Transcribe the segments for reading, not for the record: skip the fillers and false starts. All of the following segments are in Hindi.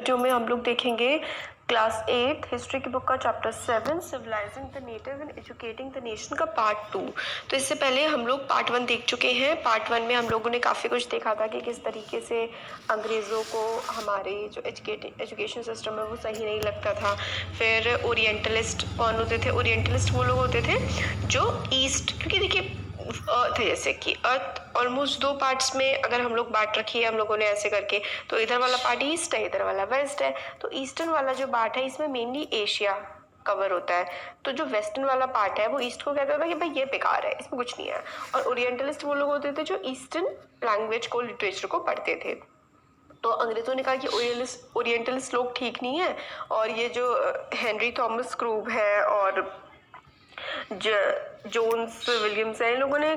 वीडियो में हम लोग देखेंगे क्लास 8 हिस्ट्री की बुक का chapter 7 civilising the native and educating the nation का पार्ट 2। तो इससे पहले हम लोग पार्ट 1 देख चुके हैं। पार्ट 1 में हम लोगों ने काफ़ी कुछ देखा था कि किस तरीके से अंग्रेज़ों को हमारे जो एजुकेशन सिस्टम है वो सही नहीं लगता था। फिर ओरिएंटलिस्ट कौन होते थे? ओरिएंटलिस्ट वो लोग होते थे जो ईस्ट, क्योंकि देखिए अर्थ है, जैसे कि अर्थ ऑलमोस्ट दो पार्ट्स में अगर हम लोग बांट रखी है हम लोगों ने ऐसे करके, तो इधर वाला पार्ट ईस्ट है, इधर वाला वेस्ट है। तो ईस्टर्न वाला जो पार्ट है इसमें मेनली एशिया कवर होता है। तो जो वेस्टर्न वाला पार्ट है वो ईस्ट को कहता था कि भाई ये बेकार है, इसमें कुछ नहीं है। और ओरिएंटलिस्ट वो लोग होते थे जो ईस्टर्न लैंग्वेज को, लिटरेचर को पढ़ते थे। तो अंग्रेज़ों ने कहा कि ओरिएंटलिस्ट लोग ठीक नहीं है, और ये जो हेनरी थॉमस क्रूब है और जोन्स विलियम्स है, इन लोगों ने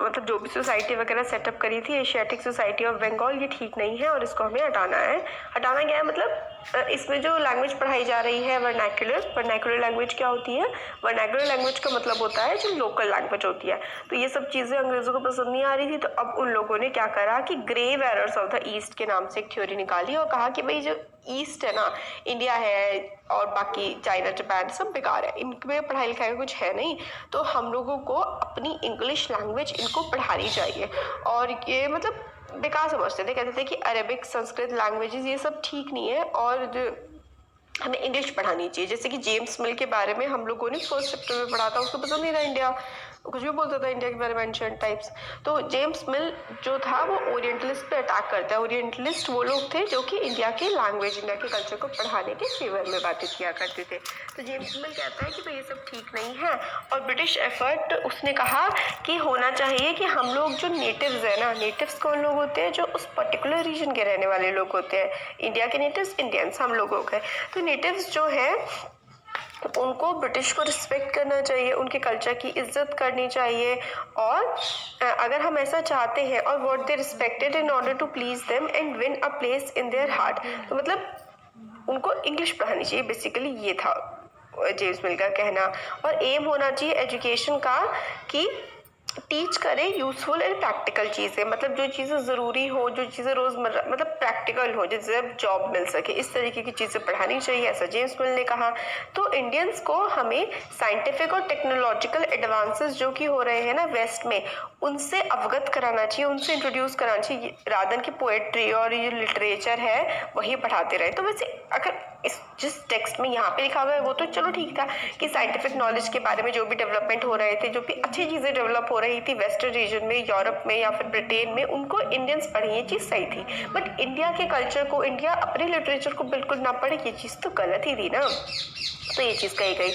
मतलब जो भी सोसाइटी वगैरह सेटअप करी थी, एशियाटिक सोसाइटी ऑफ बंगाल, ये ठीक नहीं है और इसको हमें हटाना है। हटाना क्या है? मतलब इसमें जो लैंग्वेज पढ़ाई जा रही है वर्नैकुलर लैंग्वेज क्या होती है? वर्नैकुलर लैंग्वेज का मतलब होता है जो लोकल लैंग्वेज होती है। तो ये सब चीज़ें अंग्रेज़ों को पसंद नहीं आ रही थी, तो अब उन लोगों ने क्या करा कि grave errors of the east के नाम से एक थ्योरी निकाली और कहा कि भाई जो ईस्ट है ना, इंडिया है और बाकी चाइना जापान, सब बेकार है, इनमें पढ़ाई लिखाई का कुछ है नहीं, तो हम लोगों को अपनी इंग्लिश लैंग्वेज इनको पढ़ानी चाहिए। और ये मतलब बेकार समझते थे, कहते थे कि अरेबिक, संस्कृत लैंग्वेजेस ये सब ठीक नहीं है और हमें इंग्लिश पढ़ानी चाहिए। जैसे कि जेम्स मिल के बारे में हम लोगों ने फर्स्ट चैप्टर में पढ़ा था, उसको पसंद नहीं था इंडिया, कुछ भी बोलता था इंडिया के बारे में, एंशिएंट टाइप्स। तो जेम्स मिल जो था वो ओरिएंटलिस्ट पे अटैक करता है। ओरिएंटलिस्ट वो लोग थे जो कि इंडिया के लैंग्वेज, इंडिया के कल्चर को पढ़ाने के फेवर में बातें किया करते थे। तो जेम्स मिल कहता है कि भाई ये सब ठीक नहीं है, और ब्रिटिश एफर्ट उसने कहा कि होना चाहिए कि हम लोग जो नेटिव्स है ना, नेटिव्स कौन लोग होते हैं? जो उस पर्टिकुलर रीजन के रहने वाले लोग होते हैं। इंडिया के नेटिव्स इंडियंस हम लोगों के, तो नेटिव्स जो है उनको ब्रिटिश को रिस्पेक्ट करना चाहिए, उनके कल्चर की इज्जत करनी चाहिए। और अगर हम ऐसा चाहते हैं, और what they respected in order to please them and win a place in their heart, तो मतलब उनको इंग्लिश पढ़ानी चाहिए। बेसिकली ये था जेम्स मिल का कहना। और एम होना चाहिए एजुकेशन का कि टीच करें यूजफुल एंड प्रैक्टिकल चीज़ें, मतलब जो चीज़ें ज़रूरी हो, जो चीज़ें रोज़मर्रा मतलब प्रैक्टिकल हो, जिससे जॉब मिल सके, इस तरीके की चीज़ें पढ़ानी चाहिए, ऐसा जेम्स मिल ने कहा। तो इंडियंस को हमें साइंटिफिक और टेक्नोलॉजिकल एडवांसेस जो कि हो रहे हैं ना वेस्ट में, उनसे अवगत कराना चाहिए, उनसे इंट्रोड्यूस कराना चाहिए, रादर की पोएट्री और ये लिटरेचर है वही पढ़ाते रहे। तो वैसे अगर इस जिस टेक्स्ट में यहाँ पे लिखा हुआ है वो तो चलो ठीक था कि साइंटिफिक नॉलेज के बारे में जो भी डेवलपमेंट हो रहे थे, जो भी अच्छी चीज़ें डेवलप हो रही थी वेस्टर्न रीजन में, यूरोप में या फिर ब्रिटेन में, उनको इंडियंस पढ़े, ये चीज़ सही थी। बट इंडिया के कल्चर को, इंडिया अपने लिटरेचर को बिल्कुल ना पढ़े, ये चीज़ तो गलत ही थी ना। तो ये चीज़ कही गई।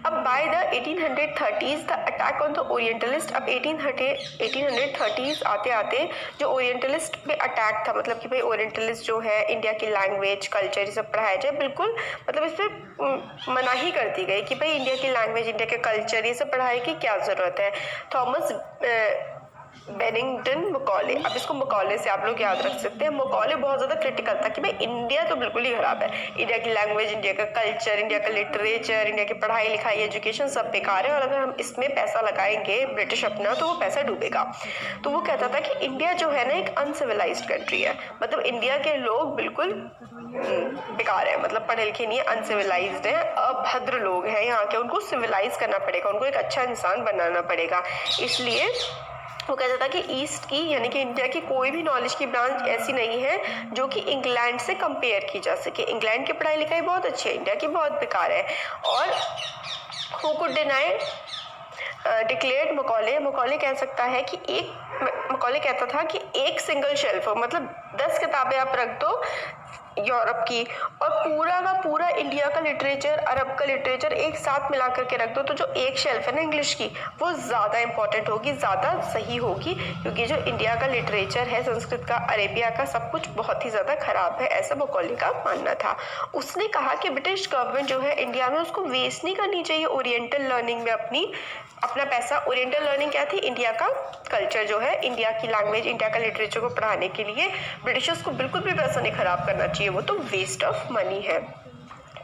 अब by the 1830s the attack on the orientalist, अब 1830s आते आते जो ओरिएंटलिस्ट पे अटैक था, मतलब कि भाई ओरिएंटलिस्ट जो है इंडिया की लैंग्वेज, कल्चर ये सब पढ़ाया जाए, बिल्कुल मतलब इस पर मनाही कर दी गई कि भाई इंडिया की लैंग्वेज, इंडिया के कल्चर ये सब पढ़ाई की क्या ज़रूरत है। थॉमस बेनिंगटन मकॉले, अब इसको मकॉले से आप लोग याद रख सकते हैं। मकॉले बहुत ज़्यादा क्रिटिकल था कि भाई इंडिया तो बिल्कुल ही खराब है, इंडिया की लैंग्वेज, इंडिया का कल्चर, इंडिया का लिटरेचर, इंडिया की पढ़ाई लिखाई, एजुकेशन सब बेकार है, और अगर हम इसमें पैसा लगाएंगे ब्रिटिश अपना, तो वो पैसा डूबेगा। तो वो कहता था कि इंडिया जो है ना एक अनसिविलाइज्ड कंट्री है, मतलब इंडिया के लोग बिल्कुल बेकार है, मतलब पढ़े लिखे नहीं है, अनसिविलाइज्ड है, अभद्र लोग हैं यहाँ के, उनको सिविलाइज करना पड़ेगा, उनको एक अच्छा इंसान बनाना पड़ेगा। इसलिए वो कहता था कि ईस्ट की, यानी कि इंडिया की कोई भी नॉलेज की ब्रांच ऐसी नहीं है जो कि इंग्लैंड से कंपेयर की जा सके। इंग्लैंड की पढ़ाई लिखाई बहुत अच्छी है, इंडिया की बहुत बेकार है। और हु कुड डिनाई डिक्लेयर्ड मकॉले कह सकता है कि मकॉले कहता था कि एक सिंगल शेल्फ हो, मतलब 10 किताबें आप रख दो यूरोप की, और पूरा का पूरा इंडिया का लिटरेचर, अरब का लिटरेचर एक साथ मिला करके रख दो, तो जो एक शेल्फ है ना इंग्लिश की, वो ज़्यादा इंपॉर्टेंट होगी, ज़्यादा सही होगी, क्योंकि जो इंडिया का लिटरेचर है, संस्कृत का, अरेबिया का, सब कुछ बहुत ही ज़्यादा खराब है, ऐसा मकॉले का मानना था। उसने कहा कि ब्रिटिश गवर्नमेंट जो है इंडिया में, उसको वेस्ट नहीं करनी चाहिए ओरिएंटल लर्निंग में अपना पैसा। ओरिएंटल लर्निंग क्या थी? इंडिया का कल्चर जो है, इंडिया की लैंग्वेज, इंडिया का लिटरेचर को पढ़ाने के लिए ब्रिटिशर्स को बिल्कुल भी पैसा नहीं खराब करना चाहिए, वो तो वेस्ट ऑफ मनी है।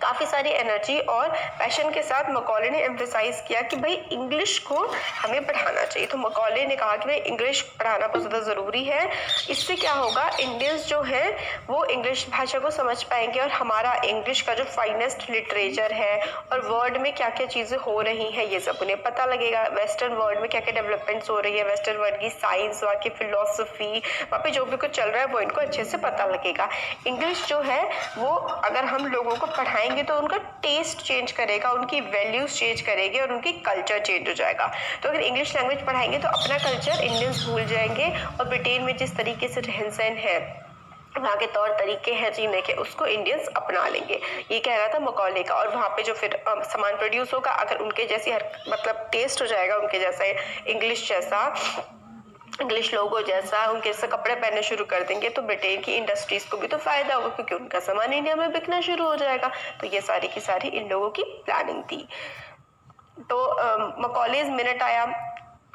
काफ़ी सारी एनर्जी और पैशन के साथ मकॉले ने एम्फेसाइज किया कि भाई इंग्लिश को हमें पढ़ाना चाहिए। तो मकॉले ने कहा कि भाई इंग्लिश पढ़ाना बहुत ज़्यादा ज़रूरी है। इससे क्या होगा, इंडियंस जो है वो इंग्लिश भाषा को समझ पाएंगे और हमारा इंग्लिश का जो फाइनेस्ट लिटरेचर है और वर्ल्ड में क्या क्या चीज़ें हो रही हैं ये सब उन्हें पता लगेगा। वेस्टर्न वर्ल्ड में क्या क्या डेवलपमेंट्स हो रही है, वेस्टर्न वर्ल्ड की साइंस, वहाँ की फिलोसफी, वहाँ पे जो भी कुछ चल रहा है वो इनको अच्छे से पता लगेगा। इंग्लिश जो है वो अगर हम लोगों को पढ़ाएंगे तो उनका टेस्ट चेंज करेगा, उनकी वैल्यूज चेंज करेगी और उनकी कल्चर चेंज हो जाएगा। तो अगर इंग्लिश लैंग्वेज पढ़ाएंगे तो अपना कल्चर इंडियंस भूल जाएंगे और ब्रिटेन में जिस तरीके से रहन सहन है, वहाँ के तौर तरीके हैं जीने के, उसको इंडियंस अपना लेंगे। ये कह रहा था मकॉले का। और वहाँ पे जो फिर सामान प्रोड्यूस होगा, अगर उनके जैसी हर मतलब टेस्ट हो जाएगा उनके जैसा, इंग्लिश जैसा, इंग्लिश लोगों जैसा, उनके जैसे कपड़े पहनने शुरू कर देंगे तो ब्रिटेन की इंडस्ट्रीज को भी तो फायदा होगा क्योंकि उनका सामान इंडिया में बिकना शुरू हो जाएगा। तो ये सारी की सारी इन लोगों की प्लानिंग थी। तो मकॉलेज मिनट आया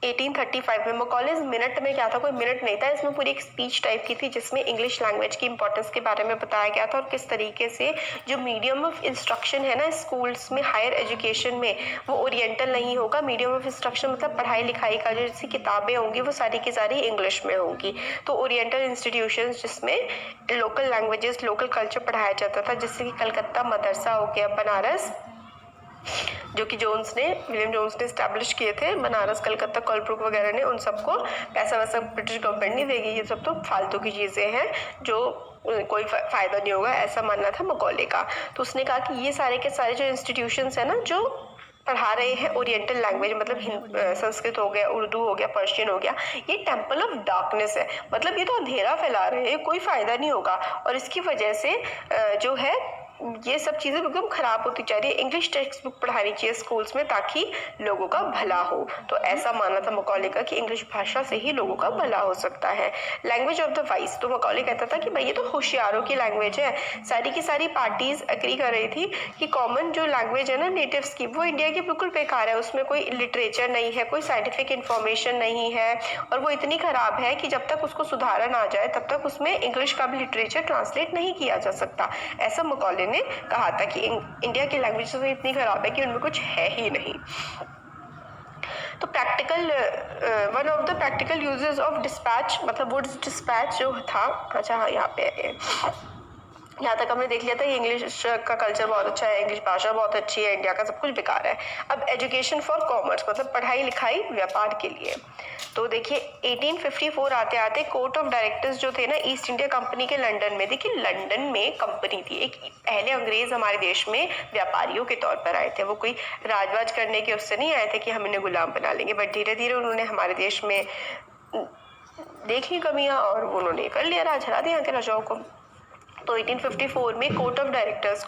1835 में। मकॉलेज मिनट में क्या था, कोई मिनट नहीं था, इसमें पूरी एक स्पीच टाइप की थी जिसमें इंग्लिश लैंग्वेज की इंपॉर्टेंस के बारे में बताया गया था और किस तरीके से जो मीडियम ऑफ इंस्ट्रक्शन है ना स्कूल्स में, हायर एजुकेशन में, वो ओरिएंटल नहीं होगा। मीडियम ऑफ इंस्ट्रक्शन मतलब पढ़ाई लिखाई का जो जैसी किताबें होंगी वो सारी की सारी इंग्लिश में होंगी। तो ओरिएंटल इंस्टीट्यूशंस जिसमें लोकल लैंग्वेजेस, लोकल कल्चर पढ़ाया जाता था, जैसे कि कलकत्ता मदरसा हो गया, बनारस जो कि विलियम जोन्स ने इस्टेब्लिश किए थे, बनारस, कलकत्ता, कोलब्रुक वगैरह ने, उन सबको पैसा वैसा ब्रिटिश गवर्नमेंट नहीं देगी, ये सब तो फालतू की चीज़ें हैं जो कोई फ़ायदा नहीं होगा, ऐसा मानना था मकॉले का। तो उसने कहा कि ये सारे के सारे जो इंस्टीट्यूशंस है ना जो पढ़ा रहे हैं ओरिएंटल लैंग्वेज, मतलब संस्कृत हो गया, उर्दू हो गया, पर्शियन हो गया, ये टेम्पल ऑफ डार्कनेस है, मतलब ये तो अंधेरा फैला रहे हैं, कोई फ़ायदा नहीं होगा। और इसकी वजह से जो है ये सब चीज़ें एकदम खराब होती जा रही है। इंग्लिश टेक्स्ट बुक पढ़ानी चाहिए स्कूल्स में ताकि लोगों का भला हो। तो ऐसा माना था मकॉले का कि इंग्लिश भाषा से ही लोगों का भला हो सकता है। लैंग्वेज ऑफ द वाइस, तो मकॉले कहता था कि भाई ये तो होशियारों की लैंग्वेज है। सारी की सारी पार्टीज एग्री कर रही थी कि कॉमन जो लैंग्वेज है ना नेटिव्स की, वो इंडिया की बिल्कुल बेकार है, उसमें कोई लिटरेचर नहीं है, कोई साइंटिफिक इंफॉर्मेशन नहीं है और वो इतनी खराब है कि जब तक उसको सुधारा ना जाए तब तक उसमें इंग्लिश का भी लिटरेचर ट्रांसलेट नहीं किया जा सकता। ऐसा मकॉले ने कहा था कि इंडिया की लैंग्वेज तो इतनी खराब है कि उनमें कुछ है ही नहीं। तो practical one of the practical uses of dispatch, मतलब वुड्स डिस्पैच जो था, अच्छा हाँ यहाँ पे यहाँ तक हमने देख लिया था कि इंग्लिश का कल्चर बहुत अच्छा है, इंग्लिश भाषा बहुत अच्छी है, इंडिया का सब कुछ बेकार है। अब एजुकेशन फॉर कॉमर्स, मतलब पढ़ाई लिखाई व्यापार के लिए। तो देखिए 1854 आते आते कोर्ट ऑफ डायरेक्टर्स जो थे ना ईस्ट इंडिया कंपनी के लंदन में, देखिए लंदन में कंपनी थी एक, पहले अंग्रेज हमारे देश में व्यापारियों के तौर पर आए थे, वो कोई राजवाज करने के उससे नहीं आए थे कि हम इन्हें गुलाम बना लेंगे, बट धीरे धीरे उन्होंने हमारे देश में देखी कमियां और उन्होंने कर लिया, राज हरा दिया यहाँ के राजाओं को। तो 1854 में कोर्ट ऑफ डायरेक्टर्स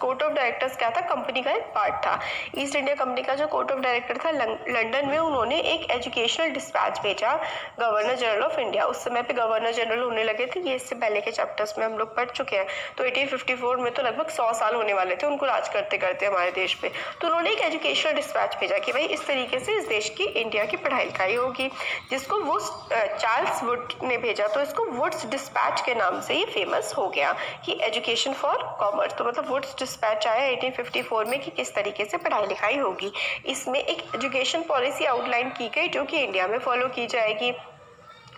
क्या था, कंपनी का एक पार्ट था। ईस्ट इंडिया कंपनी का जो कोर्ट ऑफ डायरेक्टर था लंदन में, उन्होंने एक एजुकेशनल डिस्पैच भेजा गवर्नर जनरल ऑफ इंडिया। उस समय पे गवर्नर जनरल होने लगे थे, ये इससे पहले के चैप्टर्स में हम लोग पढ़ चुके हैं। तो 1854 में तो लगभग 100 साल होने वाले थे उनको राज करते करते हमारे देश पे। तो उन्होंने एक एजुकेशनल डिस्पैच भेजा कि भाई इस तरीके से इस देश की, इंडिया की पढ़ाई लिखाई होगी, जिसको वो चार्ल्स वुड ने भेजा। तो इसको वुड्स डिस्पैच के नाम से ही फेमस हो गया कि एजुकेशन फॉर कॉमर्स। तो मतलब वुड्स डिस्पैच आया 1854 में कि किस तरीके से पढ़ाई लिखाई होगी। इसमें एक एजुकेशन पॉलिसी आउटलाइन की गई जो कि इंडिया में फॉलो की जाएगी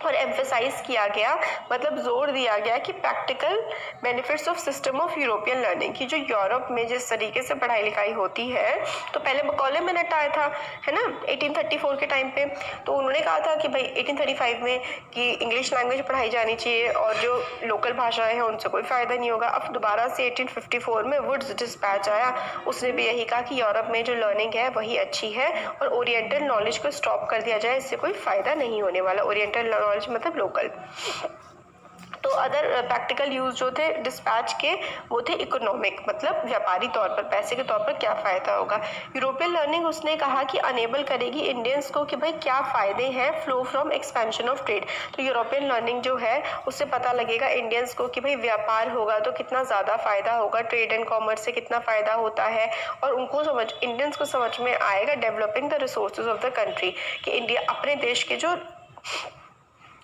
और एम्फेसाइज किया गया, मतलब जोर दिया गया कि practical benefits of system of European learning की, जो यूरोप में जिस तरीके से पढ़ाई लिखाई होती है। तो पहले मकॉले मिनट आया था, है ना, 1834 के टाइम पे। तो उन्होंने कहा था कि भाई 1835 में कि इंग्लिश लैंग्वेज पढ़ाई जानी चाहिए और जो लोकल भाषाएं हैं उनसे कोई फ़ायदा नहीं होगा। अब दोबारा से 1854 में वुड्स डिस्पैच आया, उसने भी यही कहा कि यूरोप में जो लर्निंग है वही अच्छी है और ओरिएंटल नॉलेज को स्टॉप कर दिया जाए, इससे कोई फ़ायदा नहीं होने वाला। ओरिएंटल नॉलेज मतलब लोकल। तो अदर प्रैक्टिकल यूज जो थे डिस्पैच के, वो थे इकोनॉमिक, मतलब व्यापारी तौर पर, पैसे के तौर पर क्या फ़ायदा होगा। यूरोपियन लर्निंग उसने कहा कि अनेबल करेगी इंडियंस को कि भाई क्या फ़ायदे हैं flow from expansion of trade. तो यूरोपियन लर्निंग जो है उससे पता लगेगा इंडियंस को कि भाई व्यापार होगा तो कितना ज़्यादा फ़ायदा होगा, ट्रेड एंड कॉमर्स से कितना फ़ायदा होता है, और उनको इंडियंस को समझ में आएगा developing the resources of the country, कि इंडिया अपने देश के जो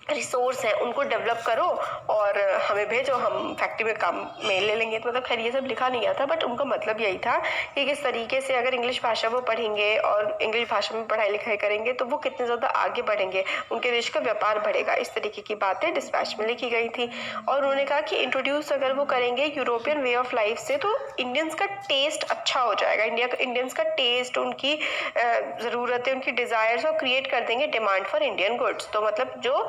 रिसोर्स हैं उनको डेवलप करो और हमें भेजो, हम फैक्ट्री में काम में ले लेंगे। तो मतलब खैर ये सब लिखा नहीं गया था, बट उनका मतलब यही था कि किस तरीके से अगर इंग्लिश भाषा वो पढ़ेंगे और इंग्लिश भाषा में पढ़ाई लिखाई करेंगे तो वो कितने ज़्यादा आगे बढ़ेंगे, उनके देश का व्यापार बढ़ेगा। इस तरीके की बातें डिस्पैच में लिखी गई थी। और उन्होंने कहा कि इंट्रोड्यूस अगर वो करेंगे यूरोपियन वे ऑफ लाइफ से तो इंडियंस का टेस्ट अच्छा हो जाएगा। इंडियंस का टेस्ट, उनकी ज़रूरतें, उनकी डिज़ायर्स और क्रिएट कर देंगे डिमांड फॉर इंडियन गुड्स। तो मतलब जो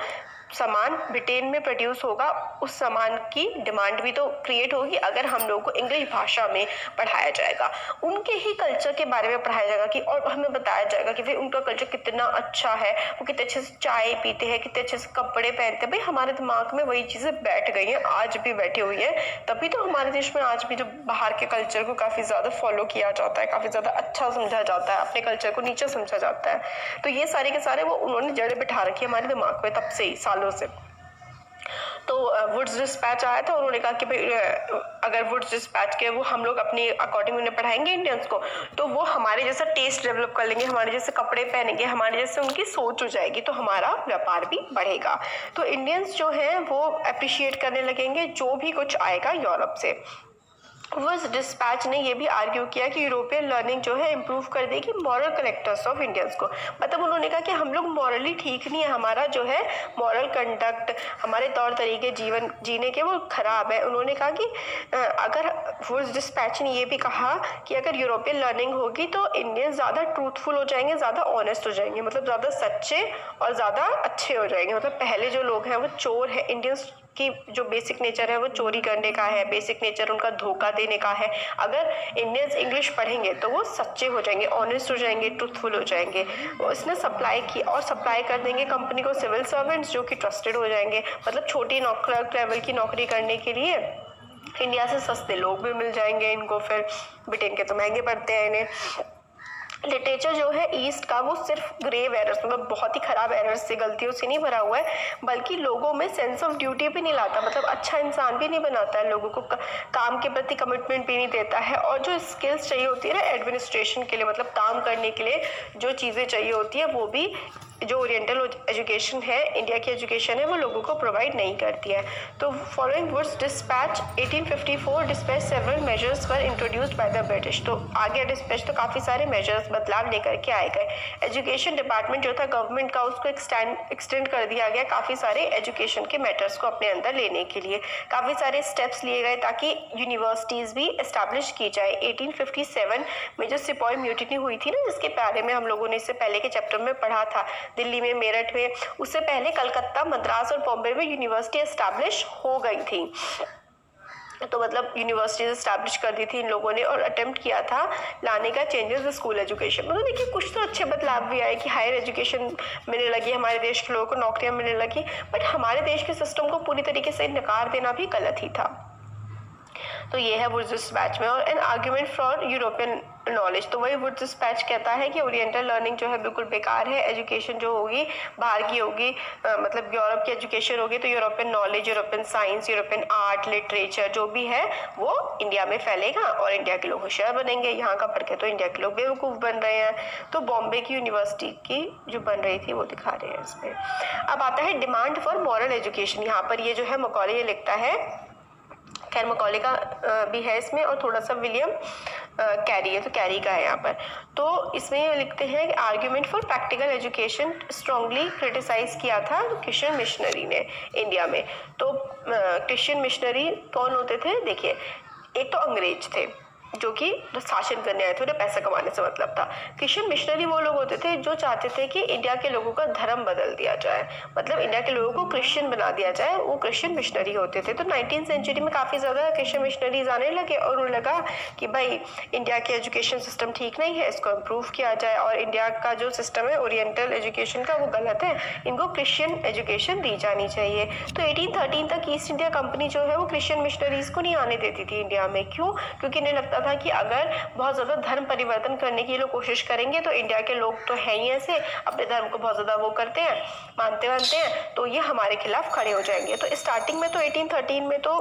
सामान ब्रिटेन में प्रोड्यूस होगा उस सामान की डिमांड भी तो क्रिएट होगी अगर हम लोगों को इंग्लिश भाषा में पढ़ाया जाएगा, उनके ही कल्चर के बारे में पढ़ाया जाएगा कि और हमें बताया जाएगा कि भाई उनका कल्चर कितना अच्छा है, वो कितने अच्छे से चाय पीते हैं, कितने अच्छे से कपड़े पहनते हैं। भाई हमारे दिमाग में वही चीज़ें बैठ गई हैं, आज भी बैठी हुई है, तभी तो हमारे देश में आज भी जो बाहर के कल्चर को काफ़ी ज़्यादा फॉलो किया जाता है, काफ़ी ज़्यादा अच्छा समझा जाता है, अपने कल्चर को नीचे समझा जाता है। तो ये सारे के सारे वो उन्होंने जड़ें बिठा रखी है हमारे दिमाग में तब से ही, सालों से। तो वुड्स डिस्पैच आया था, उन्होंने कहा कि भाई अगर वुड्स डिस्पैच के वो हम लोग अपनी अकॉर्डिंग उन्हें पढ़ाएंगे इंडियंस को तो वो हमारे जैसा टेस्ट डेवलप कर लेंगे, हमारे जैसे कपड़े पहनेंगे, हमारे जैसे उनकी सोच हो जाएगी, तो हमारा व्यापार भी बढ़ेगा। तो इंडियंस जो हैं वो अप्रिशिएट करने लगेंगे जो भी कुछ आएगा यूरोप से। वुड्स डिस्पैच ने ये भी आर्ग्यू किया कि यूरोपियन लर्निंग जो है इम्प्रूव कर देगी मॉरल करेक्टर्स ऑफ इंडियंस को। मतलब उन्होंने कहा कि हम लोग मॉरली ठीक नहीं है, हमारा जो है मॉरल कंडक्ट, हमारे तौर तरीके जीवन जीने के वो खराब है। उन्होंने कहा कि अगर वुड्स डिस्पैच ने ये भी कहा कि अगर यूरोपियन लर्निंग होगी तो इंडियंस ज़्यादा ट्रूथफुल हो जाएंगे, ज़्यादा ऑनेस्ट हो जाएंगे, मतलब ज़्यादा सच्चे और ज़्यादा अच्छे हो जाएंगे। मतलब पहले जो लोग हैं वो चोर है, इंडियंस कि जो बेसिक नेचर है वो चोरी करने का है, बेसिक नेचर उनका धोखा देने का है। अगर इंडियंस इंग्लिश पढ़ेंगे तो वो सच्चे हो जाएंगे, ऑनेस्ट हो जाएंगे, ट्रूथफुल हो जाएंगे। इसने सप्लाई की और सप्लाई कर देंगे कंपनी को सिविल सर्वेंट्स जो कि ट्रस्टेड हो जाएंगे। मतलब छोटी क्लर्क लेवल की नौकरी करने के लिए इंडिया से सस्ते लोग भी मिल जाएंगे इनको, फिर ब्रिटेन के तो महंगे पड़ते हैं इन्हें। लिटरेचर जो है ईस्ट का वो सिर्फ ग्रेव एरर्स, मतलब बहुत ही खराब एरर्स से, गलतियों से नहीं भरा हुआ है, बल्कि लोगों में सेंस ऑफ ड्यूटी भी नहीं लाता, मतलब अच्छा इंसान भी नहीं बनाता है, लोगों को काम के प्रति कमिटमेंट भी नहीं देता है। और जो स्किल्स चाहिए होती है ना एडमिनिस्ट्रेशन के लिए, मतलब काम करने के लिए जो चीज़ें चाहिए होती है वो भी जो ओरिएंटल एजुकेशन है, इंडिया की एजुकेशन है, वो लोगों को प्रोवाइड नहीं करती है। तो following Wood's dispatch 1854 dispatch several measures were introduced by the British. तो आगे डिस्पैच तो काफ़ी सारे मेजर्स बदलाव लेकर के आए गए। एजुकेशन डिपार्टमेंट जो था गवर्नमेंट का उसको एक्सटेंड कर दिया गया काफ़ी सारे एजुकेशन के मैटर्स को अपने अंदर लेने के लिए। काफ़ी सारे स्टेप्स लिए गए ताकि यूनिवर्सिटीज़ भी इस्टेब्लिश की जाए। 1857 में जो सिपाही म्यूटिनी हुई थी ना, जिसके बारे में हम लोगों ने इससे पहले के चैप्टर में पढ़ा था, दिल्ली में, मेरठ में, उससे पहले कलकत्ता, मद्रास और बॉम्बे में यूनिवर्सिटी एस्टैब्लिश हो गई थी। तो मतलब यूनिवर्सिटीज एस्टैब्लिश कर दी थी इन लोगों ने और अटेम्प्ट किया था लाने का चेंजेस स्कूल एजुकेशन। मतलब देखिए कुछ तो अच्छे बदलाव भी आए कि हायर एजुकेशन मिलने लगी, हमारे देश के लोगों को नौकरियां मिलने लगी, बट हमारे देश के सिस्टम को पूरी तरीके से नकार देना भी गलत ही था। तो ये है वुड्स डिस्पैच में। और an argument for European knowledge, तो वही वुड्स डिस्पैच कहता है कि ओरिएंटल लर्निंग जो है बिल्कुल बेकार है, एजुकेशन जो होगी बाहर की होगी, मतलब यूरोप की एजुकेशन होगी तो European knowledge, European science, European art, literature जो भी है वो इंडिया में फैलेगा और इंडिया के लोग होशियार बनेंगे। यहाँ का फर्क है तो इंडिया के लोग बेवकूफ़ बन रहे हैं। तो बॉम्बे की यूनिवर्सिटी की जो बन रही थी वो दिखा रहे हैं इसमें। अब आता है डिमांड फॉर मॉरल एजुकेशन। यहाँ पर ये जो है मकौले ये लिखता है, खैर मकौले का भी है इसमें और थोड़ा सा विलियम कैरी है, तो कैरी का है यहाँ पर। तो इसमें ये लिखते हैं कि argument for practical education strongly criticise किया था क्रिश्चियन मिशनरी ने इंडिया में। तो क्रिश्चियन मिशनरी कौन होते थे? देखिए, एक तो अंग्रेज थे जो कि शासन करने आए थे, उन्हें पैसा कमाने से मतलब था। क्रिश्चियन मिशनरी वो लोग होते थे जो चाहते थे कि इंडिया के लोगों का धर्म बदल दिया जाए, मतलब इंडिया के लोगों को क्रिश्चियन बना दिया जाए, वो क्रिश्चियन मिशनरी होते थे। तो 19वीं सेंचुरी में काफ़ी ज़्यादा क्रिश्चियन मिशनरीज आने लगे और उन्हें लगा कि भाई इंडिया के एजुकेशन सिस्टम ठीक नहीं है, इसको इम्प्रूव किया जाए, और इंडिया का जो सिस्टम है ओरिएंटल एजुकेशन का वो गलत है, इनको क्रिश्चियन एजुकेशन दी जानी चाहिए। तो 1813 तक ईस्ट इंडिया कंपनी जो है वो क्रिश्चियन मिशनरीज को नहीं आने देती थी इंडिया में। क्यों? क्योंकि इन्हें लगता था कि अगर बहुत ज़्यादा धर्म परिवर्तन करने की लोग कोशिश करेंगे तो इंडिया के लोग तो हैं ही ऐसे, अपने धर्म को बहुत ज़्यादा वो करते हैं, मानते हैं, तो ये हमारे खिलाफ खड़े हो जाएंगे। तो स्टार्टिंग में तो 1813 में तो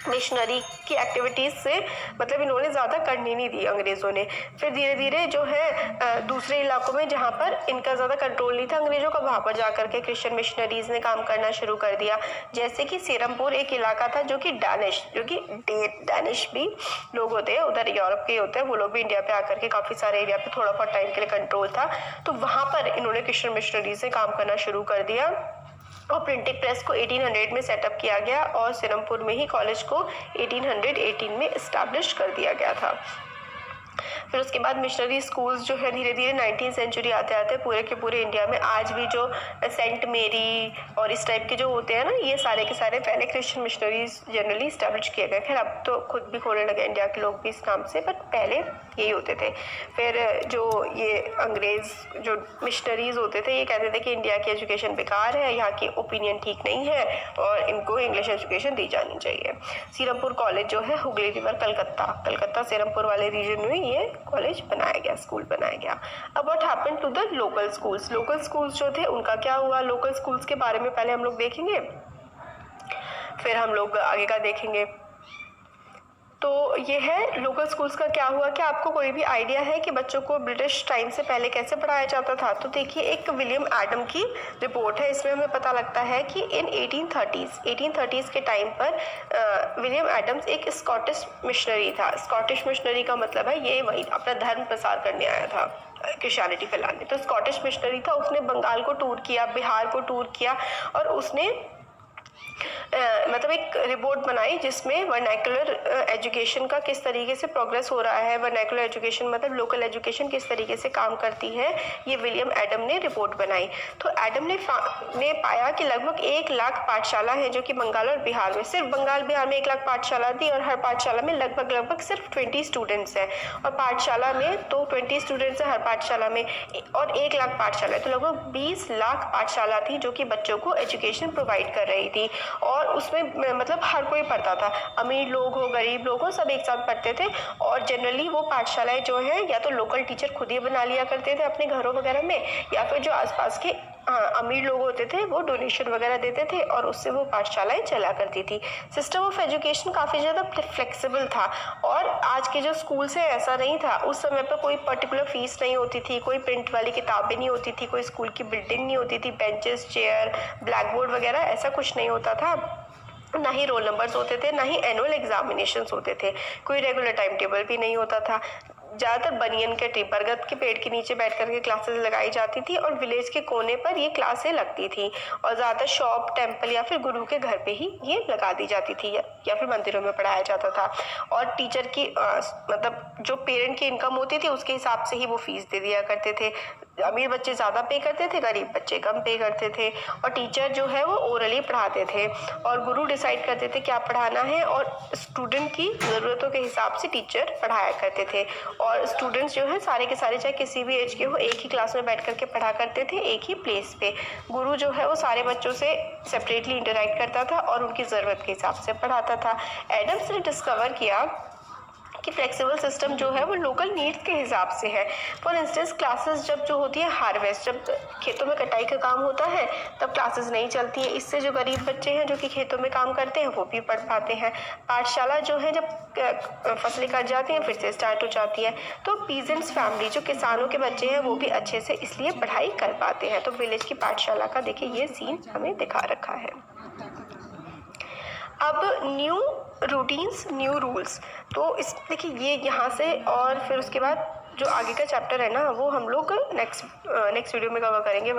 मिशनरी की एक्टिविटीज़ से मतलब इन्होंने ज़्यादा करने नहीं दी अंग्रेज़ों ने। फिर धीरे धीरे जो है दूसरे इलाकों में जहाँ पर इनका ज़्यादा कंट्रोल नहीं था अंग्रेज़ों का, वहाँ पर जा कर के क्रिश्चियन मिशनरीज़ ने काम करना शुरू कर दिया। जैसे कि सीरमपुर एक इलाका था जो कि डैनिश भी लोग होते हैं, उधर यूरोप के होते हैं, वो लोग भी इंडिया पे आकर के काफ़ी सारे एरिया पे थोड़ा बहुत टाइम के लिए कंट्रोल था, तो वहाँ पर इन्होंने क्रिश्चियन मिशनरीज से काम करना शुरू कर दिया। और प्रिंटिंग प्रेस को 1800 में सेटअप किया गया और सिरमपुर में ही कॉलेज को 1818 में इस्टेब्लिश कर दिया गया था। फिर उसके बाद मिशनरी स्कूल्स जो है धीरे धीरे 19वीं सेंचुरी आते आते पूरे के पूरे इंडिया में आज भी जो सेंट मेरी और इस टाइप के जो होते हैं ना, ये सारे के सारे पहले क्रिश्चियन मिशनरीज जनरली इस्टेब्लिश किए गए। खैर अब तो खुद भी खोलने लगे इंडिया के लोग भी इस नाम से, बट पहले यही होते थे। फिर जो ये अंग्रेज जो मिशनरीज होते थे ये कहते थे कि इंडिया की एजुकेशन बेकार है, यहाँ की ओपिनियन ठीक नहीं है और इनको इंग्लिश एजुकेशन दी जानी चाहिए। सीरमपुर कॉलेज जो है हुगली रिवर कलकत्ता सीरमपुर वाले रीजन में ये कॉलेज बनाया गया, स्कूल बनाया गया। अब what happen to the local schools जो थे उनका क्या हुआ? लोकल स्कूल्स के बारे में पहले हम लोग देखेंगे, फिर हम लोग आगे का देखेंगे। तो ये है लोकल स्कूल्स का क्या हुआ। क्या आपको कोई भी आइडिया है कि बच्चों को ब्रिटिश टाइम से पहले कैसे पढ़ाया जाता था? तो देखिए एक विलियम एडम की रिपोर्ट है, इसमें हमें पता लगता है कि इन 1830s के टाइम पर विलियम एडम्स एक स्कॉटिश मिशनरी था। स्कॉटिश मिशनरी का मतलब है ये वही अपना धर्म प्रसार करने आया था, क्रिश्चियनिटी फैलाने। तो स्कॉटिश मिशनरी था, उसने बंगाल को टूर किया, बिहार को टूर किया और उसने मतलब एक रिपोर्ट बनाई जिसमें वर्नैकुलर एजुकेशन का किस तरीके से प्रोग्रेस हो रहा है, वर्नैकुलर एजुकेशन मतलब लोकल एजुकेशन किस तरीके से काम करती है, ये विलियम एडम ने रिपोर्ट बनाई। तो एडम ने पाया कि लगभग 1 लाख पाठशाला है जो कि बंगाल और बिहार में, सिर्फ बंगाल बिहार में 1 लाख पाठशाला थी और हर पाठशाला में लगभग सिर्फ 20 स्टूडेंट्स हैं। और पाठशाला में तो 20 स्टूडेंट्स हैं हर पाठशाला में और 1 लाख पाठशाला है, तो लगभग 20 लाख पाठशाला थी जो कि बच्चों को एजुकेशन प्रोवाइड कर रही थी। और उसमें मतलब हर कोई पढ़ता था, अमीर लोग हो गरीब लोग हो सब एक साथ पढ़ते थे। और जनरली वो पाठशालाएं जो है या तो लोकल टीचर खुद ही बना लिया करते थे अपने घरों वगैरह में, या फिर जो आसपास के अमीर लोग होते थे वो डोनेशन वगैरह देते थे और उससे वो पाठशालाएं चला करती थी। सिस्टम ऑफ एजुकेशन काफ़ी ज़्यादा फ्लेक्सिबल था और आज के जो स्कूल से ऐसा नहीं था। उस समय पर कोई पर्टिकुलर फीस नहीं होती थी, कोई प्रिंट वाली किताबें नहीं होती थी, कोई स्कूल की बिल्डिंग नहीं होती थी, बेंचेस चेयर ब्लैक बोर्ड वगैरह ऐसा कुछ नहीं होता था, ना ही रोल नंबर्स होते थे, ना ही एनुअल एग्जामिनेशंस होते थे, कोई रेगुलर टाइम टेबल भी नहीं होता था। ज़्यादातर बनियन के ट्री बरगद के पेड़ के नीचे बैठ करके क्लासेस लगाई जाती थी और विलेज के कोने पर ये क्लासें लगती थी और ज़्यादातर शॉप टेम्पल या फिर गुरु के घर पे ही ये लगा दी जाती थी या फिर मंदिरों में पढ़ाया जाता था। और टीचर की मतलब जो पेरेंट की इनकम होती थी उसके हिसाब से ही वो फीस दे दिया करते थे। अमीर बच्चे ज़्यादा पे करते थे, गरीब बच्चे कम पे करते थे। और टीचर जो है वो ओरली पढ़ाते थे और गुरु डिसाइड करते थे क्या पढ़ाना है और स्टूडेंट की ज़रूरतों के हिसाब से टीचर पढ़ाया करते थे। और स्टूडेंट्स जो है सारे के सारे चाहे किसी भी एज के हो एक ही क्लास में बैठ करके पढ़ा करते थे, एक ही प्लेस पे। गुरु जो है वो सारे बच्चों से सेपरेटली इंटरैक्ट करता था और उनकी ज़रूरत के हिसाब से पढ़ाता था। एडम्स ने डिस्कवर किया कि फ्लेक्सिबल सिस्टम जो है वो लोकल नीड्स के हिसाब से है। फॉर इंस्टेंस क्लासेस जब जो होती है हार्वेस्ट, जब खेतों में कटाई का काम होता है तब क्लासेस नहीं चलती है। इससे जो गरीब बच्चे हैं जो कि खेतों में काम करते हैं वो भी पढ़ पाते हैं। पाठशाला जो है जब फसलें कट जाती हैं फिर से स्टार्ट हो जाती है, तो पीजेंट्स फैमिली जो किसानों के बच्चे हैं वो भी अच्छे से इसलिए पढ़ाई कर पाते हैं। तो विलेज की पाठशाला का देखिए ये सीन हमें दिखा रखा है। अब न्यू रूटीन्स न्यू रूल्स, तो इस देखिए ये यहाँ से और फिर उसके बाद जो आगे का चैप्टर है ना वो हम लोग नेक्स्ट वीडियो में कवर करेंगे।